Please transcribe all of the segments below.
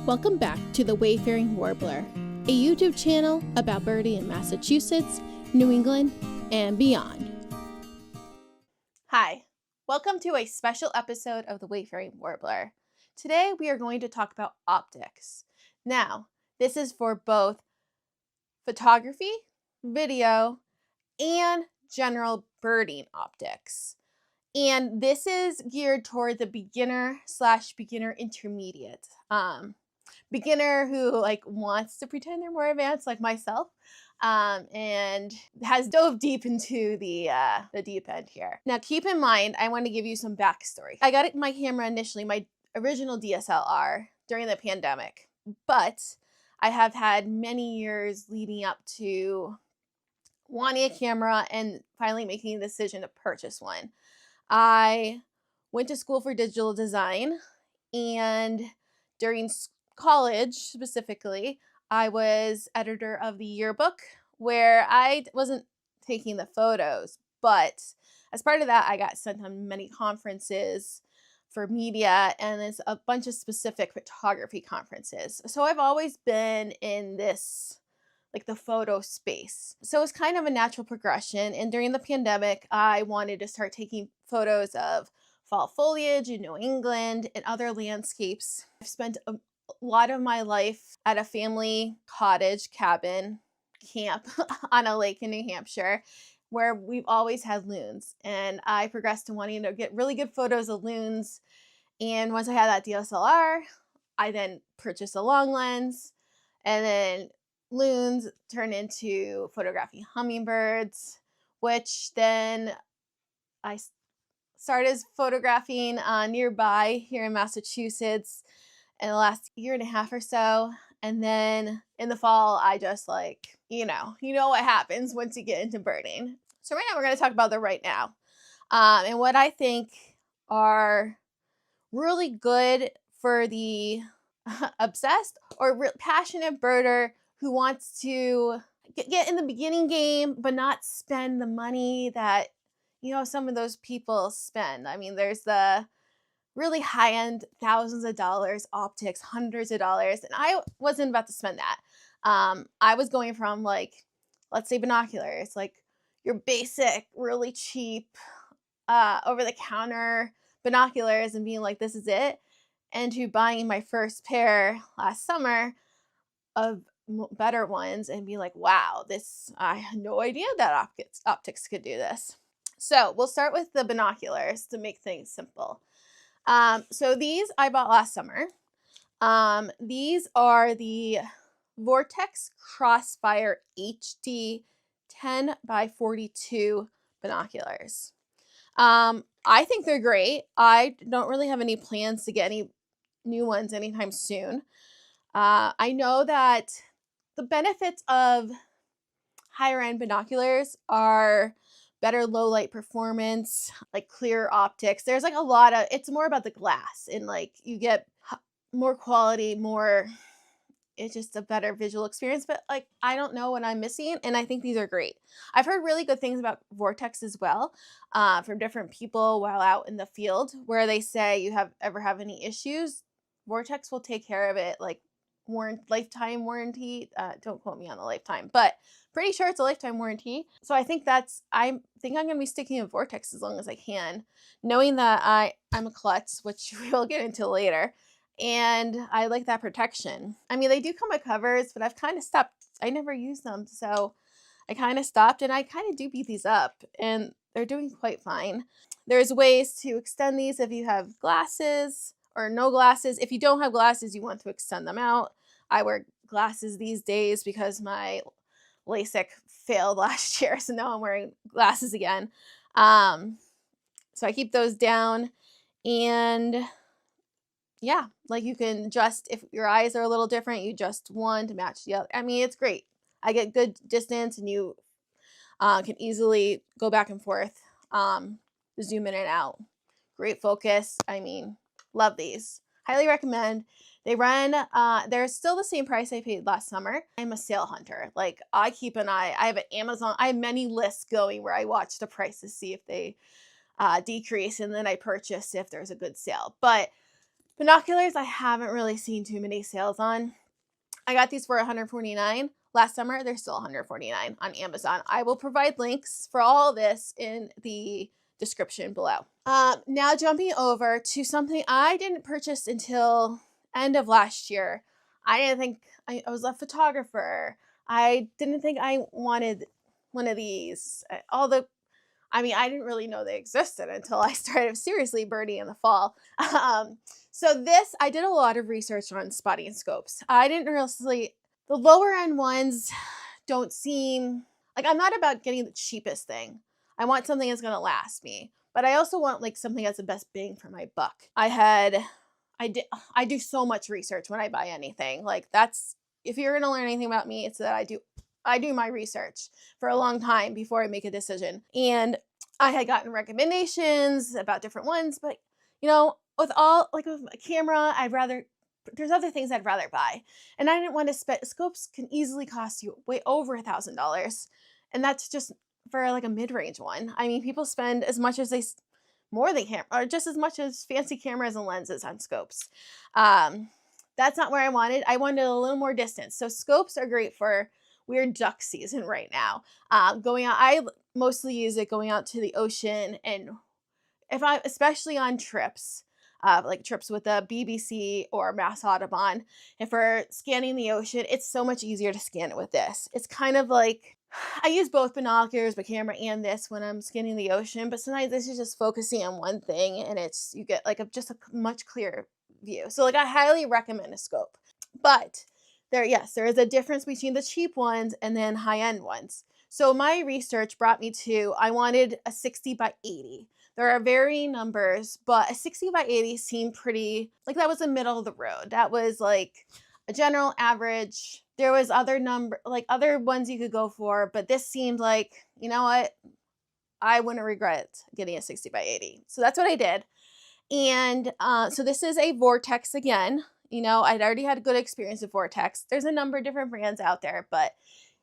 Welcome back to the Wayfaring Warbler, a YouTube channel about birding in Massachusetts, New England, and beyond. Hi, welcome to a special episode of the Wayfaring Warbler. Today we are going to talk about optics. Now, this is for both photography, video, and general birding optics. And this is geared toward the beginner/beginner intermediate. Beginner who wants to pretend they're more advanced like myself, and has dove deep into the deep end here. Now keep in mind, I want to give you some backstory. I got my camera initially, my original DSLR, during the pandemic, but I have had many years leading up to wanting a camera and finally making a decision to purchase one. I went to school for digital design, and during college specifically, I was editor of the yearbook, where I wasn't taking the photos, but as part of that, I got sent on many conferences for media, and there's a bunch of specific photography conferences. So I've always been in this, the photo space. So it's kind of a natural progression. And during the pandemic, I wanted to start taking photos of fall foliage in New England and other landscapes. I've spent a lot of my life at a family cottage cabin camp on a lake in New Hampshire, where we've always had loons. And I progressed to wanting to get really good photos of loons. And once I had that DSLR, I then purchased a long lens, and then loons turned into photographing hummingbirds, which then I started photographing nearby here in Massachusetts in the last year and a half or so. And then in the fall, I just you know what happens once you get into birding. So right now we're going to talk about the right now, and what I think are really good for the obsessed or passionate birder who wants to get in the beginning game, but not spend the money that, some of those people spend. I mean, there's the really high-end, thousands of dollars optics, hundreds of dollars, and I wasn't about to spend that. I was going from let's say binoculars, your basic, really cheap, over-the-counter binoculars, and being this is it, and to buying my first pair last summer of better ones and being wow, I had no idea that optics could do this. So we'll start with the binoculars to make things simple. So these I bought last summer. These are the Vortex Crossfire HD 10x42 binoculars. I think they're great. I don't really have any plans to get any new ones anytime soon. I know that the benefits of higher end binoculars are better low light performance, clear optics. There's a lot of, it's more about the glass, and you get more quality, it's just a better visual experience. But I don't know what I'm missing, and I think these are great. I've heard really good things about Vortex as well, from different people while out in the field, where they say you have any issues, Vortex will take care of it, lifetime warranty. Don't quote me on the lifetime, but pretty sure it's a lifetime warranty. So I think I'm going to be sticking with Vortex as long as I can, knowing that I'm a klutz, which we'll get into later, and I like that protection. I mean, they do come with covers, but I've kind of stopped. I never use them, so I kind of stopped, and I kind of do beat these up, and they're doing quite fine. There's ways to extend these if you have glasses or no glasses. If you don't have glasses, you want to extend them out. I wear glasses these days because my LASIK failed last year, so now I'm wearing glasses again. So I keep those down, and yeah, you can adjust, if your eyes are a little different, you adjust one to match the other. I mean, it's great. I get good distance, and you can easily go back and forth, zoom in and out. Great focus. I mean, love these. Highly recommend. They run, they're still the same price I paid last summer. I'm a sale hunter. I keep an eye. I have an Amazon. I have many lists going where I watch the prices, see if they decrease, and then I purchase if there's a good sale. But Binoculars, I haven't really seen too many sales on. I got these for $149 last summer. They're still $149 on Amazon. I will provide links for all this in the description below. Now jumping over to something I didn't purchase until end of last year. I didn't think I was a photographer. I didn't think I wanted one of these. I didn't really know they existed until I started seriously birding in the fall. So this, I did a lot of research on spotting scopes. I didn't really, the lower end ones don't seem, like I'm not about getting the cheapest thing. I want something that's going to last me, but I also want like something that's the best bang for my buck. I do so much research when I buy anything. Like that's, if you're going to learn anything about me, it's that I do my research for a long time before I make a decision. And I had gotten recommendations about different ones, but with a camera, there's other things I'd rather buy. And I didn't want to spend, scopes can easily cost you way over $1,000. And that's just for like a mid-range one. I mean, people spend as much as more than or just as much as fancy cameras and lenses on scopes. That's not where I wanted. I wanted a little more distance. So scopes are great for weird duck season right now. Going out, I mostly use it going out to the ocean, and especially on trips, like trips with the BBC or Mass Audubon, if we're scanning the ocean, it's so much easier to scan it with this. It's kind of like, I use both binoculars, my camera, and this when I'm scanning the ocean, but sometimes this is just focusing on one thing, and you get like just a much clearer view. So like I highly recommend a scope. But there is a difference between the cheap ones and then high-end ones. So my research brought me to, I wanted a 60 by 80. There are varying numbers, but a 60 by 80 seemed pretty, like that was the middle of the road. That was like a general average. There was other ones you could go for, but this seemed like, you know what? I wouldn't regret getting a 60 by 80. So that's what I did. And so this is a Vortex again. I'd already had a good experience with Vortex. There's a number of different brands out there, but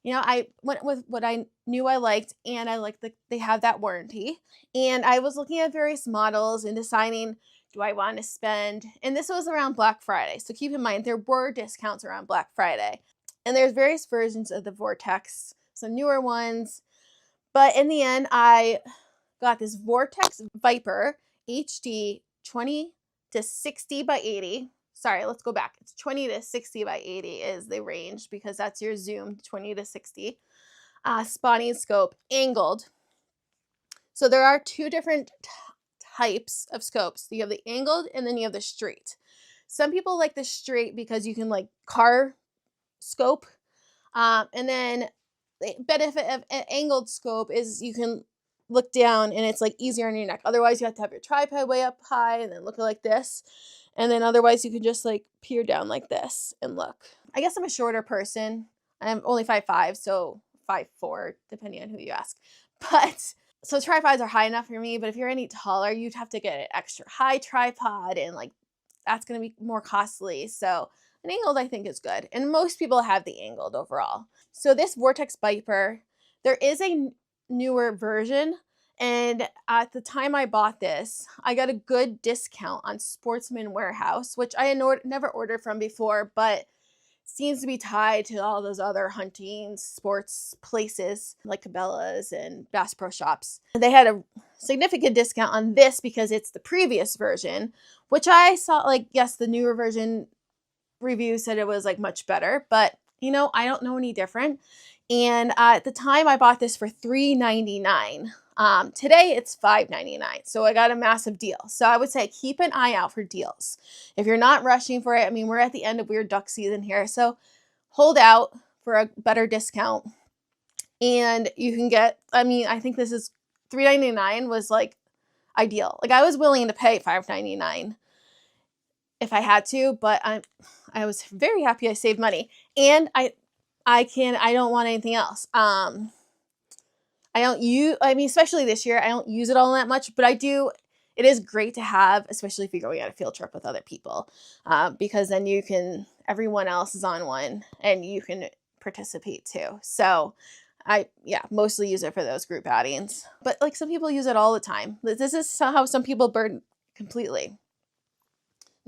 I went with what I knew I liked, and I liked they have that warranty. And I was looking at various models and deciding, do I want to spend, and this was around Black Friday. So keep in mind, there were discounts around Black Friday. And there's various versions of the Vortex, some newer ones. But in the end, I got this Vortex Viper HD 20 to 60 by 80. Sorry, let's go back. It's 20 to 60 by 80 is the range because that's your zoom, 20 to 60. Spotting scope, angled. So there are two different types of scopes. You have the angled and then you have the straight. Some people like the straight because you can like car scope. And then the benefit of an angled scope is you can look down and it's like easier on your neck. Otherwise you have to have your tripod way up high and then look like this. And then otherwise you can just like peer down like this and look. I guess I'm a shorter person. I'm only 5'5", so 5'4", depending on who you ask. But so tripods are high enough for me, but if you're any taller, you'd have to get an extra high tripod, and like that's going to be more costly. So an angled I think is good. And most people have the angled overall. So this Vortex Viper, there is a newer version. And at the time I bought this, I got a good discount on Sportsman Warehouse, which I had never ordered from before, but seems to be tied to all those other hunting sports places like Cabela's and Bass Pro Shops. They had a significant discount on this because it's the previous version, which I saw like, yes, the newer version review said it was like much better, but I don't know any different. And at the time I bought this for $3.99. Today it's $5.99. So I got a massive deal. So I would say keep an eye out for deals. If you're not rushing for it, I mean, we're at the end of weird duck season here. So hold out for a better discount. And you can get, I think this is $3.99 was like ideal. Like I was willing to pay $5.99 if I had to, but I was very happy I saved money. And I don't want anything else. Especially this year, I don't use it all that much, but I do. It is great to have, especially if you're going on a field trip with other people, because then everyone else is on one and you can participate too. So I mostly use it for those group outings, but like some people use it all the time. This is how some people bird completely.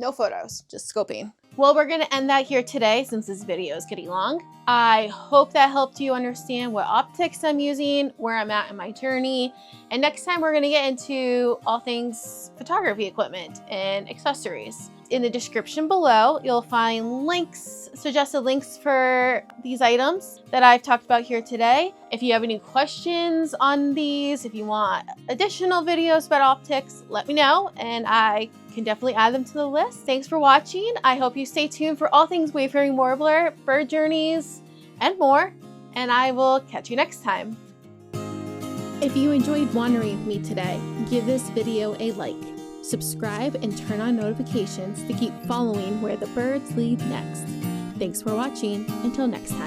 No photos, just scoping. Well, we're going to end that here today since this video is getting long. I hope that helped you understand what optics I'm using, where I'm at in my journey. And next time we're going to get into all things photography equipment and accessories. In the description below, you'll find links, suggested links for these items that I've talked about here today. If you have any questions on these, if you want additional videos about optics, let me know and I can definitely add them to the list. Thanks for watching. I hope you stay tuned for all things wayfaring warbler, bird journeys, and more. And I will catch you next time. If you enjoyed wandering with me today, give this video a like. Subscribe and turn on notifications to keep following where the birds lead next. Thanks for watching. Until next time.